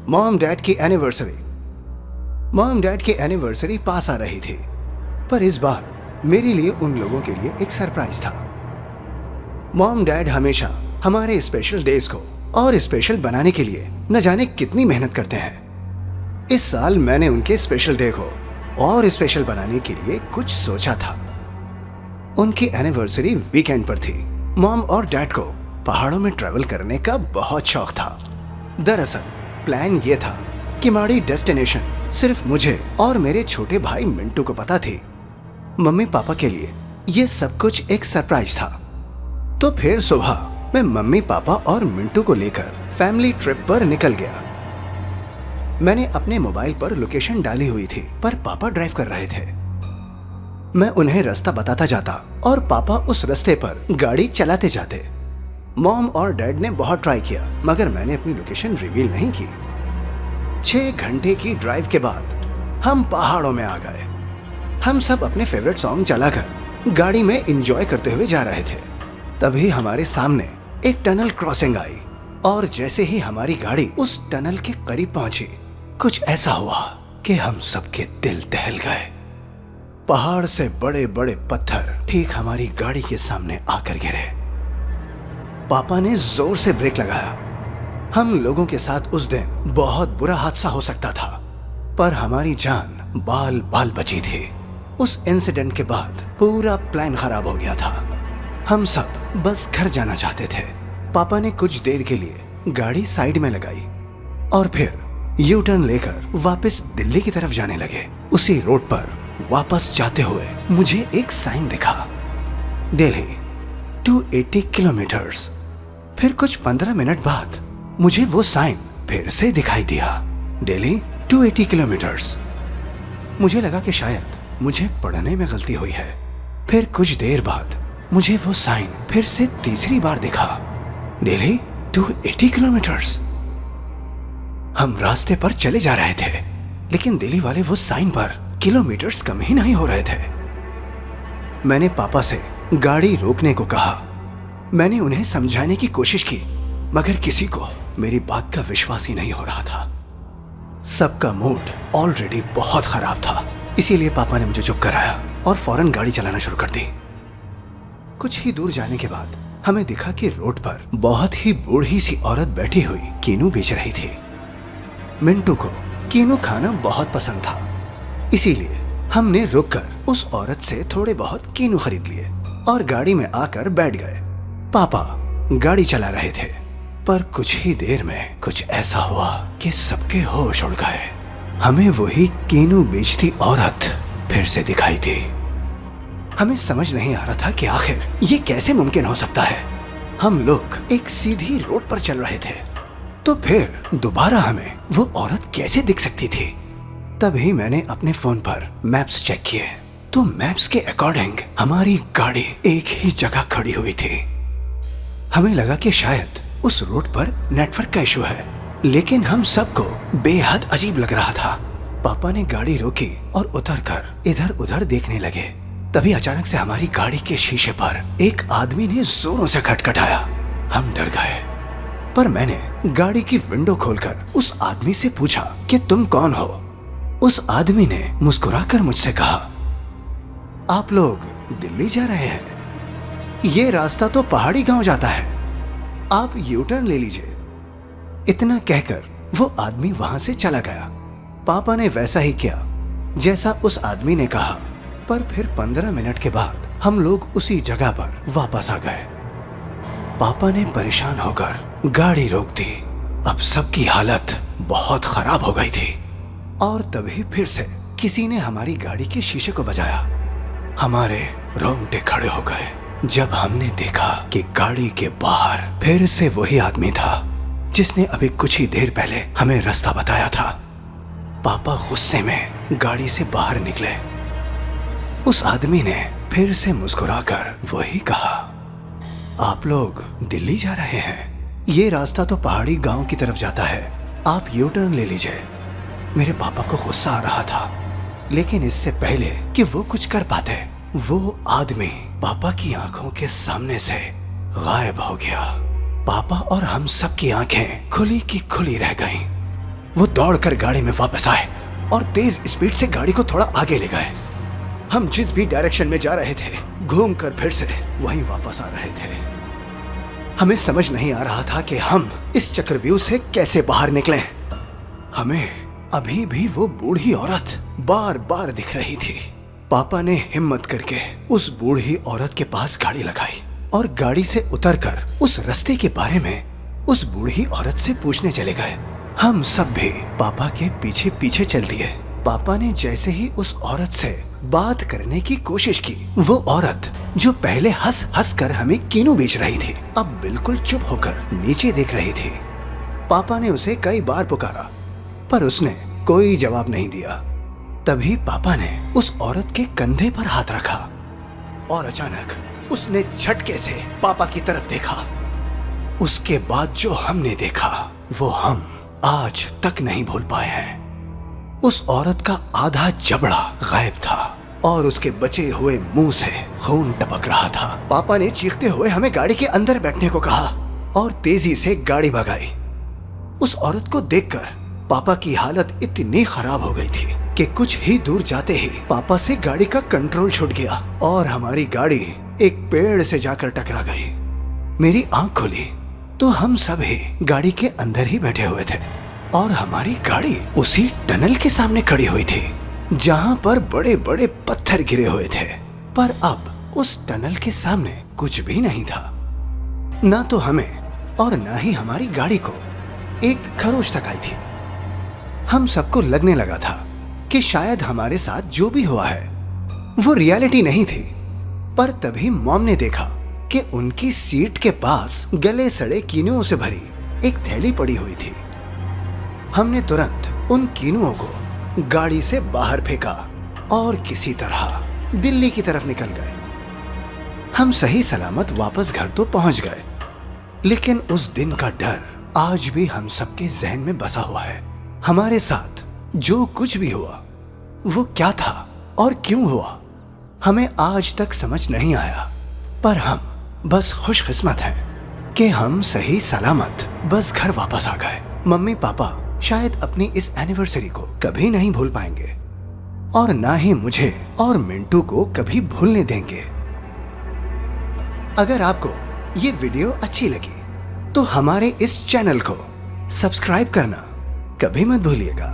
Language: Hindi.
मॉम डैड की एनिवर्सरी पास आ रही थी, पर इस बार मेरे लिए उन लोगों के लिए एक सरप्राइज था। मॉम डैड हमेशा हमारे स्पेशल डेज को और स्पेशल बनाने के लिए न जाने कितनी मेहनत करते हैं। इस साल मैंने उनके स्पेशल डे को और स्पेशल बनाने के लिए कुछ सोचा था। उनकी एनिवर्सरी वीकेंड पर थी। मॉम और डैड को पहाड़ों में ट्रैवल करने का बहुत शौक था। दरअसल प्लान ये था कि हमारी डेस्टिनेशन सिर्फ मुझे और मेरे छोटे भाई मिंटू को पता थी। मम्मी पापा के लिए ये सब कुछ एक सरप्राइज था। तो फिर सुबह मैं मम्मी पापा और मिंटू को लेकर फैमिली ट्रिप पर निकल गया। मैंने अपने मोबाइल पर लोकेशन डाली हुई थी, पर पापा ड्राइव कर रहे थे। मैं उन्हें रास्ता बताता जाता और पापा उस रास्ते पर गाड़ी चलाते जाते। मॉम और डैड ने बहुत ट्राई किया, मगर मैंने अपनी लोकेशन रिवील नहीं की। 6 घंटे की ड्राइव के बाद हम पहाड़ों में आ गए। हम सब अपने फेवरेट सॉन्ग चलाकर गाड़ी में एंजॉय करते हुए जा रहे थे। तभी हमारे सामने एक टनल क्रॉसिंग आई और जैसे ही हमारी गाड़ी उस टनल के करीब पहुंची, कुछ ऐसा हुआ कि हम सबके दिल दहल गए। पहाड़ से बड़े बड़े पत्थर ठीक हमारी गाड़ी के सामने आकर गिरे। पापा ने जोर से ब्रेक लगाया। हम लोगों के साथ उस दिन बहुत बुरा हादसा हो सकता था, पर हमारी जान बाल बाल बची थी। उस इंसिडेंट के बाद पूरा प्लान खराब हो गया था। हम सब बस घर जाना चाहते थे। पापा ने कुछ देर के लिए गाड़ी साइड में लगाई और फिर यू टर्न लेकर वापस दिल्ली की तरफ जाने लगे। उसी रोड पर वापस जाते हुए मुझे एक साइन दिखा, दिल्ली 280 किलोमीटर्स। फिर कुछ 15 मिनट बाद मुझे वो साइन फिर से दिखाई दिया, दिल्ली 280 किलोमीटर्स। मुझे लगा कि शायद मुझे पढ़ने में गलती हुई है। फिर कुछ देर बाद मुझे वो साइन फिर से तीसरी बार दिखा, दिल्ली 280 किलोमीटर्स। हम रास्ते पर चले जा रहे थे, लेकिन दिल्ली वाले वो साइन पर किलोमीटर्स कम ही नहीं हो रहे थे। मैंने पापा से गाड़ी रोकने को कहा। मैंने उन्हें समझाने की कोशिश की, मगर किसी को मेरी बात का विश्वास ही नहीं हो रहा था। सबका मूड ऑलरेडी बहुत खराब था, इसीलिए पापा ने मुझे चुप कराया और फौरन गाड़ी चलाना शुरू कर दी। कुछ ही दूर जाने के बाद हमें दिखा कि रोड पर बहुत ही बूढ़ी सी औरत बैठी हुई कीनू बेच रही थी। मिंटू को कीनू खाना बहुत पसंद था, इसीलिए हमने रुककर उस औरत से थोड़े बहुत कीनू खरीद लिए और गाड़ी में आकर बैठ गए। पापा गाड़ी चला रहे थे, पर कुछ ही देर में कुछ ऐसा हुआ कि सबके होश उड़ गए। हमें वही कीनू बेचती औरत फिर से दिखाई दी। हमें समझ नहीं आ रहा था कि आखिर ये कैसे मुमकिन हो सकता है। हम लोग एक सीधी रोड पर चल रहे थे, तो फिर दोबारा हमें वो औरत कैसे दिख सकती थी। तभी मैंने अपने फोन पर मैप्स चेक किए, तो मैप्स के अकॉर्डिंग हमारी गाड़ी एक ही जगह खड़ी हुई थी। हमें लगा कि शायद उस रोड पर नेटवर्क का इशू है, लेकिन हम सबको बेहद अजीब लग रहा था। पापा ने गाड़ी रोकी और उतरकर इधर उधर देखने लगे। तभी अचानक से हमारी गाड़ी के शीशे पर एक आदमी ने जोरों से खटखटाया। हम डर गए, पर मैंने गाड़ी की विंडो खोलकर उस आदमी से पूछा कि तुम कौन हो। उस आदमी ने मुस्कुराकर मुझसे कहा, आप लोग दिल्ली जा रहे हैं? ये रास्ता तो पहाड़ी गांव जाता है, आप यू टर्न ले लीजिए। इतना कहकर वो आदमी वहां से चला गया। पापा ने वैसा ही किया जैसा उस आदमी ने कहा, पर फिर 15 मिनट के बाद हम लोग उसी जगह पर वापस आ गए। पापा ने परेशान होकर गाड़ी रोक दी। अब सबकी हालत बहुत खराब हो गई थी और तभी फिर से किसी ने हमारी गाड़ी के शीशे को बजाया। हमारे रोंगटे खड़े हो गए जब हमने देखा कि गाड़ी के बाहर फिर से वही आदमी था जिसने अभी कुछ ही देर पहले हमें रास्ता बताया था। पापा गुस्से में गाड़ी से बाहर निकले। उस आदमी ने फिर से मुस्कुराकर वही कहा, आप लोग दिल्ली जा रहे हैं? ये रास्ता तो पहाड़ी गांव की तरफ जाता है, आप यू टर्न ले लीजिए। मेरे पापा को गुस्सा आ रहा था, लेकिन इससे पहले कि वो कुछ कर पाते, वो आदमी पापा की आंखों के सामने से गायब हो गया। पापा और हम सब की आंखें खुली की खुली रह गईं। वो दौड़कर गाड़ी में वापस आए और तेज स्पीड से गाड़ी को थोड़ा आगे ले गए। हम जिस भी डायरेक्शन में जा रहे थे घूमकर फिर से वहीं वापस आ रहे थे। हमें समझ नहीं आ रहा था कि हम इस चक्रव्यूह से कैसे बाहर निकलें। हमें अभी भी वो बूढ़ी औरत बार बार दिख रही थी। पापा ने हिम्मत करके उस बूढ़ी औरत के पास गाड़ी लगाई और गाड़ी से उतरकर उस रास्ते के बारे में उस बूढ़ी औरत से पूछने चले गए। हम सब भी पापा के पीछे पीछे चल दिए। पापा ने जैसे ही उस औरत से बात करने की कोशिश की, वो औरत जो पहले हंस हंस कर हमें कीनू बेच रही थी, अब बिल्कुल चुप होकर नीचे देख रही थी। पापा ने उसे कई बार पुकारा पर उसने कोई जवाब नहीं दिया। तभी पापा ने उस औरत के कंधे पर हाथ रखा और अचानक उसने झटके से पापा की तरफ देखा। उसके बाद जो हमने देखा वो हम आज तक नहीं भूल पाए हैं। उस औरत का आधा जबड़ा गायब था और उसके बचे हुए मुंह से खून टपक रहा था। पापा ने चीखते हुए हमें गाड़ी के अंदर बैठने को कहा और तेजी से गाड़ी भगाई। उस औरत को देखकर पापा की हालत इतनी खराब हो गई थी कि कुछ ही दूर जाते ही पापा से गाड़ी का कंट्रोल छूट गया और हमारी गाड़ी एक पेड़ से जाकर टकरा गई। मेरी आंख खुली तो हम सब ही गाड़ी के अंदर ही बैठे हुए थे और हमारी गाड़ी उसी टनल के सामने खड़ी हुई थी जहां पर बड़े बड़े पत्थर गिरे हुए थे। पर अब उस टनल के सामने कुछ भी नहीं था। ना तो हमें और ना ही हमारी गाड़ी को एक खरोच तक आई थी। हम सबको लगने लगा था कि शायद हमारे साथ जो भी हुआ है वो रियलिटी नहीं थी। पर तभी मॉम ने देखा कि उनकी सीट के पास गले सड़े कीनुओं से भरी एक थैली पड़ी हुई थी। हमने तुरंत उन कीनुओं को गाड़ी से बाहर फेंका और किसी तरह दिल्ली की तरफ निकल गए। हम सही सलामत वापस घर तो पहुंच गए, लेकिन उस दिन का डर आज भी हम सबके जहन में बसा हुआ है। हमारे साथ जो कुछ भी हुआ वो क्या था और क्यों हुआ हमें आज तक समझ नहीं आया। पर हम बस खुशकिस्मत हैं कि हम सही सलामत बस घर वापस आ गए। मम्मी पापा शायद अपनी इस एनिवर्सरी को कभी नहीं भूल पाएंगे और ना ही मुझे और मिंटू को कभी भूलने देंगे। अगर आपको ये वीडियो अच्छी लगी तो हमारे इस चैनल को सब्सक्राइब करना कभी मत भूलिएगा।